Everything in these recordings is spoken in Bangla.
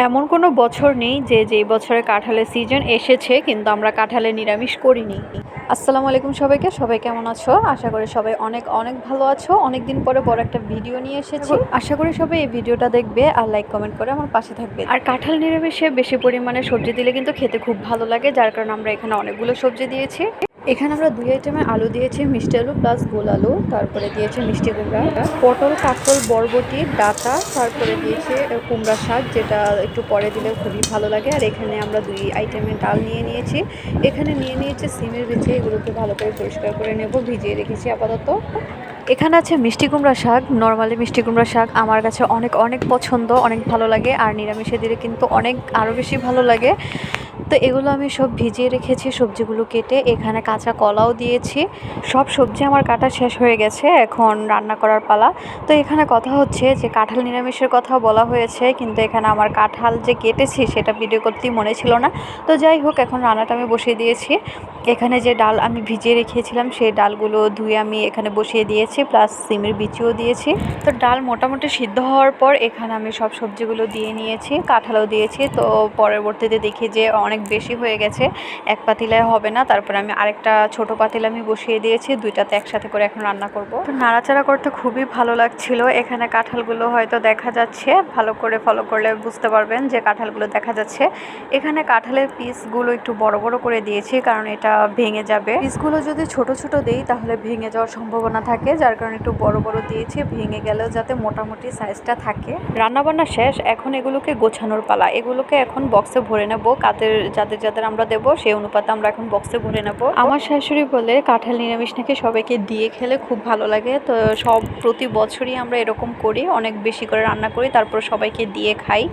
এমন কোনো বছর নেই যে যেই বছরে কাঁঠালের সিজন এসেছে কিন্তু আমরা কাঁঠালের নিরামিষ করিনি। আসসালামু আলাইকুম সবাইকে, সবাই কেমন আছো? আশা করি সবাই অনেক অনেক ভালো আছো। অনেক দিন পরে বড় একটা ভিডিও নিয়ে এসেছি। আশা করি সবাই এই ভিডিওটা দেখবে আর লাইক কমেন্ট করে আমার পাশে থাকবে। আর কাঁঠাল নিরামিষে বেশি পরিমাণে সবজি দিলে কিন্তু খেতে খুব ভালো লাগে, যার কারণে আমরা এখানে অনেকগুলো সবজি দিয়েছি। এখানে আমরা 2 আইটেমের আলু দিয়েছি, মিষ্টি আলু প্লাস গোল আলু, তারপরে দিয়েছি মিষ্টি কুমড়া, পটল, কাঁকরোল, বরবটি, ডাঁটা, তারপরে দিয়েছি কুমড়া শাক, যেটা একটু পরে দিলে খুবই ভালো লাগে। আর এখানে আমরা 2 আইটেমের ডাল নিয়ে নিয়েছি। এখানে নিয়ে নিয়েছি সিমের বিচি, এগুলোকে ভালো করে পরিষ্কার করে নেব, ভিজিয়ে রেখেছি আপাতত। এখানে আছে মিষ্টি কুমড়া শাক। নর্মালি মিষ্টি কুমড়া শাক আমার কাছে অনেক অনেক পছন্দ, অনেক ভালো লাগে, আর নিরামিষে দিলে কিন্তু অনেক আরও বেশি ভালো লাগে। তো এগুলো আমি সব ভিজিয়ে রেখেছি, সবজিগুলো কেটে। এখানে কাঁচা কলাও দিয়েছি। সব সবজি আমার কাটা শেষ হয়ে গেছে, এখন রান্না করার পালা। তো এখানে কথা হচ্ছে যে কাঁঠাল নিরামিষের কথা বলা হয়েছে, কিন্তু এখানে আমার কাঁঠাল যে কেটেছি সেটা ভিডিও করতেই মনে ছিল না। তো যাই হোক, এখন রান্নাটা আমি বসিয়ে দিয়েছি। এখানে যে ডাল আমি ভিজিয়ে রেখেছিলাম সেই ডালগুলো ধুয়ে আমি এখানে বসিয়ে দিয়েছি, প্লাস সিমের বিচিও দিয়েছি। তো ডাল মোটামুটি সিদ্ধ হওয়ার পর এখানে আমি সব সবজিগুলো দিয়ে নিয়েছি, কাঁঠালও দিয়েছি। তো পরবর্তীতে দেখি যে অনেক বেশি হয়ে গেছে, এক পাতিলায় হবে না। তারপরে আমি আরেকটা ছোট পাতিল আমি বসিয়ে দিয়েছি, দুইটাতে একসাথে করে এখন রান্না করব। তো নাড়াচাড়া করতে খুবই ভালো লাগছিল। এখানে কাঁঠালগুলো হয়তো দেখা যাচ্ছে, ভালো করে ফলো করলে বুঝতে পারবেন যে কাঁঠালগুলো দেখা যাচ্ছে। এখানে কাঁঠালের পিসগুলো একটু বড় বড় করে দিয়েছি, কারণ এটা ভেঙে যাবে। পিসগুলো যদি ছোট ছোট দেই তাহলে ভেঙে যাওয়ার সম্ভাবনা থাকে, যার কারণে একটু বড় বড় দিয়েছি, ভেঙে গেলেও যাতে মোটামুটি সাইজটা থাকে। রান্নাবান্না শেষ, এখন এগুলোকে গোছানোর পালা। এগুলোকে এখন বক্সে ভরে নেব, যাদের যাদের আমরা দেবো সেই অনুপাতে আমরা এখন বক্সে ভরে নেব। আমার শাশুড়ি বলে কাঁঠাল নিরামিষ নাকি সবাইকে দিয়ে খেলে খুব ভালো লাগে। তো প্রতি বছরই আমরা এরকম করি, অনেক বেশি করে রান্না করি, তারপর সবাইকে দিয়ে খাই।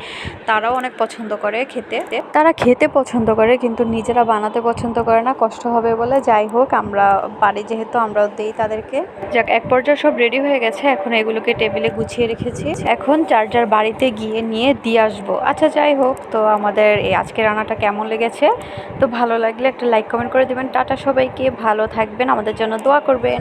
তারাও অনেক পছন্দ করে খেতে। তারা খেতে পছন্দ করে কিন্তু নিজেরা বানাতে পছন্দ করে না, কষ্ট হবে বলে। যাই হোক, আমরা পারি যেহেতু আমরাও দেই তাদেরকে। যাক, এক পর্যায়ে সব রেডি হয়ে গেছে, এখন এগুলোকে টেবিলে গুছিয়ে রেখেছি। এখন যার যার বাড়িতে গিয়ে নিয়ে দিয়ে আসবো। আচ্ছা, যাই হোক, তো আমাদের এই আজকে রান্নাটা কেমন লেগেছে? তো ভালো লাগলে একটা লাইক কমেন্ট করে দেবেন। টাটা সবাইকে, ভালো থাকবেন, আমাদের জন্য দোয়া করবেন।